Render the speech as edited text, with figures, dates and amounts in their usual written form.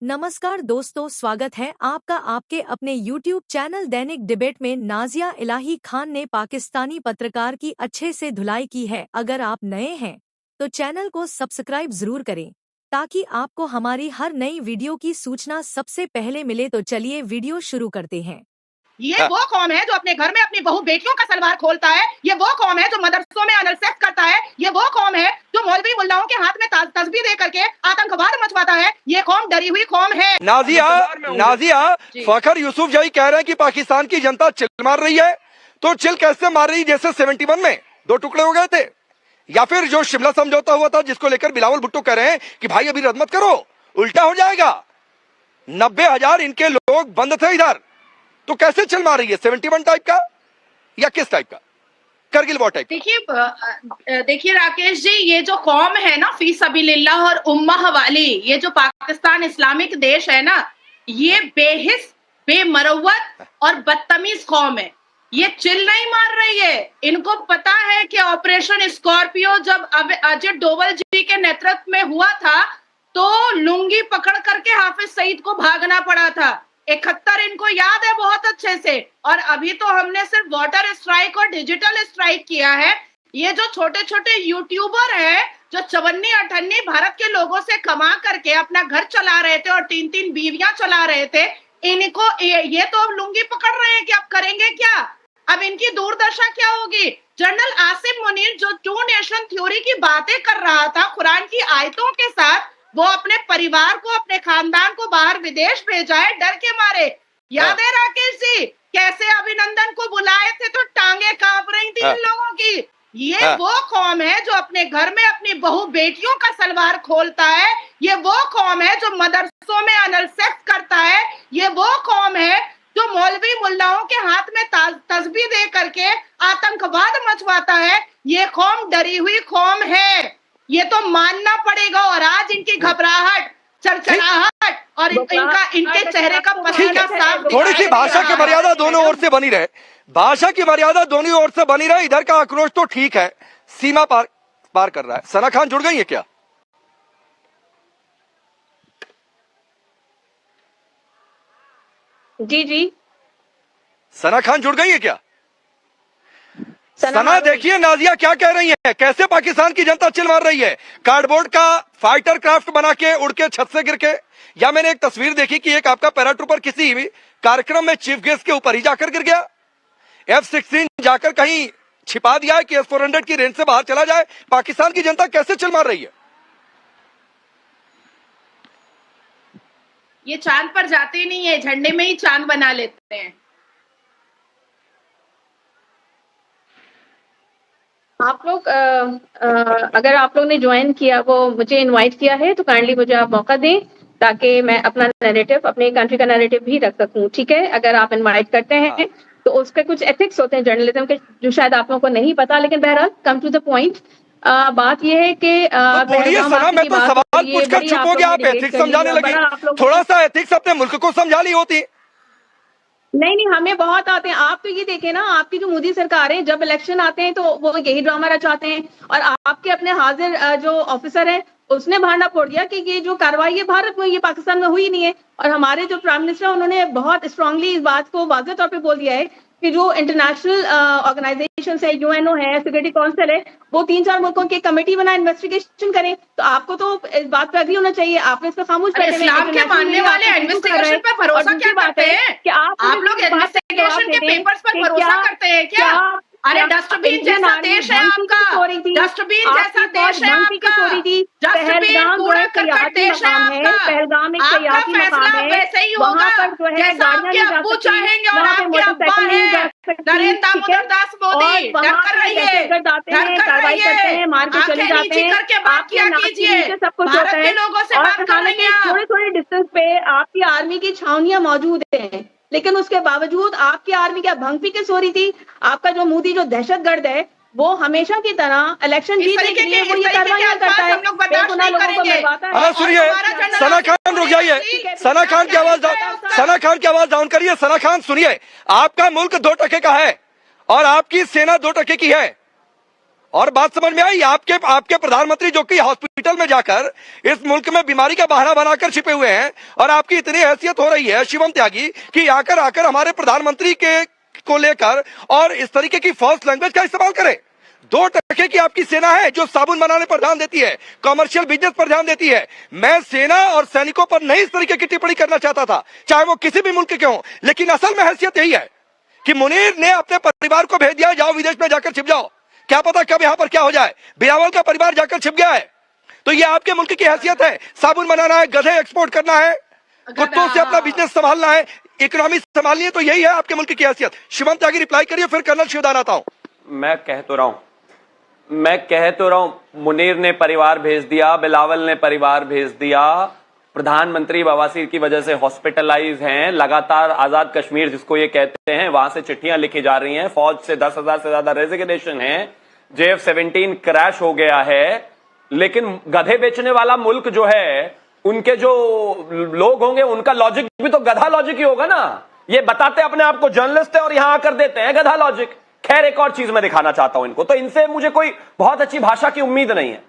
नमस्कार दोस्तों, स्वागत है आपका आपके अपने YouTube चैनल दैनिक डिबेट में। नाजिया इलाही खान ने पाकिस्तानी पत्रकार की अच्छे से धुलाई की है। अगर आप नए हैं तो चैनल को सब्सक्राइब जरूर करें ताकि आपको हमारी हर नई वीडियो की सूचना सबसे पहले मिले। तो चलिए वीडियो शुरू करते हैं। ये वो कौम है जो अपने घर में अपनी बहू बेटियों का सलवार खोलता है। ये वो कौम है जो मदरसों में अनल सेक्स करता है। ये वो कौम है जो मौलवी मुल्लाओं के हाथ में तस्बीह दे करके आतंकवाद मचवाता है। ये कौम डरी हुई कौम है। नाजिया फखर यूसुफ जही कह रहे हैं कि पाकिस्तान की जनता चिल मार रही है। तो चिल कैसे मार रही, जैसे 71 में 2 टुकड़े हो गए थे, या फिर जो शिमला समझौता हुआ था जिसको लेकर बिलावल भुट्टो कह रहे हैं कि भाई अभी रद्द मत करो, उल्टा हो जाएगा। 90,000 इनके लोग बंद थे इधर, तो कैसे चल मार रही है? 71 टाइप का या किस टाइप का? Kargil war type? देखिए राकेश जी, ये जो कौम है ना फी सबीलिल्लाह और उम्मा वाली, ये जो पाकिस्तान इस्लामिक देश है ना, ये बेहिस बेमरवत और बदतमीज कौम है। ये चिल नहीं मार रही है। इनको पता है कि ऑपरेशन स्कॉर्पियो जब अजय डोवल जी के नेतृत्व में हुआ था तो लुंगी पकड़ करके हाफिज सईद को भागना पड़ा था। 71 इनको याद है बहुत अच्छे से। और अभी तो हमने सिर्फ वाटर स्ट्राइक और डिजिटल स्ट्राइक किया है। ये जो छोटे छोटे यूट्यूबर हैं जो 54-58 भारत के लोगों से कमा करके अपना घर चला रहे थे और 3-3 बीवियां चला रहे थे, इनको ये तो अब लुंगी पकड़ रहे हैं कि अब करेंगे क्या, अब इनकी दुर्दशा क्या होगी। जनरल आसिम मुनीर जो 2 नेशन थ्योरी की बातें कर रहा था कुरान की आयतों के साथ, वो अपने परिवार को अपने खानदान को बाहर विदेश भेजा है डर के मारे। याद है राकेश जी कैसे अभिनंदन को बुलाए थे तो टांगे कांप रही थी इन लोगों की। ये वो कौम है जो अपने घर में अपनी बहू बेटियों का सलवार खोलता है। ये वो कौम है जो मदरसों में अनल सेक्स करता है। ये वो कौम है जो मौलवी मुल्लाओं के हाथ में तस्बीह दे करके आतंकवाद मचवाता है। ये कौम डरी हुई कौम है, ये तो मानना पड़ेगा। और आज इनकी घबराहट, चरचराहट और इनके चेहरे का पसीना साफ। थोड़ी सी भाषा की मर्यादा दोनों ओर से बनी रहे, भाषा की मर्यादा दोनों ओर से बनी रहे। इधर का आक्रोश तो ठीक है, सीमा पार कर रहा है। सना खान जुड़ गई है क्या? जी सना खान जुड़ गई है क्या? सना देखिए नाजिया क्या कह रही है, कैसे पाकिस्तान की जनता चिल मार रही है। कार्डबोर्ड का फाइटर क्राफ्ट बना के उड़ के छत से गिर के, या मैंने एक तस्वीर देखी कि एक आपका पैराट्रूपर किसी भी कार्यक्रम में चीफ गेस्ट के ऊपर ही जाकर गिर गया। F-16 जाकर कहीं छिपा दिया है कि S-400 की रेंज से बाहर चला जाए। पाकिस्तान की जनता कैसे चिल मार रही है? ये चांद पर जाते नहीं है, झंडे में ही चांद बना लेते हैं। आप लोग अगर आप लोग ने ज्वाइन किया, वो मुझे इनवाइट किया है, तो काइंडली मुझे आप मौका दें ताकि मैं अपना नैरेटिव, अपने कंट्री का नैरेटिव भी रख सकूं। ठीक है, अगर आप इनवाइट करते हैं तो उसके कुछ एथिक्स होते हैं जर्नलिज्म के जो शायद आप लोगों को नहीं पता, लेकिन बहरहाल कम टू द पॉइंट। बात यह है कि मैं तो सवाल पूछकर चुप हो गया, आप एथिक्स समझाने लगे। थोड़ा सा एथिक्स अपने मुल्क को समझा ली होती। नहीं, हमें बहुत आते हैं। आप तो ये देखें ना, आपकी जो मोदी सरकार है, जब इलेक्शन आते हैं तो वो यही ड्रामा रचाते हैं। और आपके अपने हाजिर जो ऑफिसर है उसने भांडा फोड़ दिया कि ये जो कार्रवाई है भारत में, ये पाकिस्तान में हुई नहीं है। और हमारे जो प्राइम मिनिस्टर है उन्होंने बहुत स्ट्रांगली इस बात को वाज़ेह तौर पे बोल दिया है कि जो इंटरनेशनल ऑर्गेनाइजेशन है, UNO है, सिक्योरिटी काउंसिल है, वो 3-4 मुल्कों की कमेटी बनाए, इन्वेस्टिगेशन करें। तो आपको तो इस बात पे अग्री होना चाहिए। आपने इसका खामोश इस्लाम के मानने वाले इन्वेस्टिगेशन पर भरोसा क्या करते हैं कि आप लोग इन्वेस्टिगेशन के पेपर्स पर भरोसा करते हैं क्या? अरे डस्टबिन जैसा देश है आपका, डस्टबिन जैसा देश है आपका, डस्टबिन कूड़ा करकट देश है आपका। आपका फैसला वैसे ही होगा जैसा आपके अब्बू चाहेंगे और आपके अब्बा है नरेंद्र दामोदर दास मोदी। डर कर रहिए, आंखें नीची करके बात किया कीजिए, भारत के लोगों से बात कर रही हैं। थोड़े डिस्टेंस पे आपकी आर्मी की छावनियां मौजूद हैं, लेकिन उसके बावजूद आपकी आर्मी क्या भंग पी के सो रही थी। आपका जो मोदी जो दहशतगर्द है वो हमेशा की तरह इलेक्शन जीतने के लिए वो ये कार्रवाई करता है, बेगुनाह लोगों को मरवाता है। सुनिए, सना खान रुक जाइए, सना खान की आवाज डाउन करिए। सना खान सुनिए, आपका मुल्क 2 टके का है और आपकी सेना 2 टके की है। और बात समझ में आई? आपके प्रधानमंत्री जो कि हॉस्पिटल में जाकर इस मुल्क में बीमारी का बहाना बनाकर छिपे हुए हैं, और आपकी इतनी हैसियत हो रही है शिवम त्यागी कि आकर हमारे प्रधानमंत्री के को लेकर और इस तरीके की फॉल्स लैंग्वेज का इस्तेमाल करें। 2 टके की आपकी सेना है जो साबुन बनाने पर ध्यान देती है, कमर्शियल बिजनेस पर ध्यान देती है। मैं सेना और सैनिकों पर नहीं इस तरीके की टिप्पणी करना चाहता था, चाहे वो किसी भी मुल्क के हों, लेकिन असल में हैसियत यही है कि मुनीर ने अपने परिवार को भेज दिया, जाओ विदेश में जाकर छिप जाओ, क्या पता कब यहां पर क्या हो जाए। बिलावल का परिवार जाकर छिप गया है, तो ये आपके मुल्क की हैसियत है। साबुन बनाना है, गधे एक्सपोर्ट करना है, कुत्तों से अपना बिजनेस संभालना है, इकोनॉमी संभालनी है, तो यही है आपके मुल्क की हैसियत। शिवम त्यागी रिप्लाई करिए, फिर कर्नल शिवदान आता हूं। मैं कह तो रहा हूं मुनीर ने परिवार भेज दिया, बिलावल ने परिवार भेज दिया, प्रधानमंत्री बवासीर की वजह से हॉस्पिटलाइज हैं, लगातार आजाद कश्मीर जिसको ये कहते हैं वहां से चिट्ठियां लिखी जा रही हैं, फौज से 10,000 से ज्यादा रेजिग्नेशन है, JF-17 क्रैश हो गया है। लेकिन गधे बेचने वाला मुल्क जो है, उनके जो लोग होंगे उनका लॉजिक भी तो गधा लॉजिक ही होगा ना। ये बताते अपने आप को जर्नलिस्ट है और यहां आकर देते हैं गधा लॉजिक। खैर, एक और चीज मैं दिखाना चाहता हूं इनको, तो इनसे मुझे कोई बहुत अच्छी भाषा की उम्मीद नहीं है।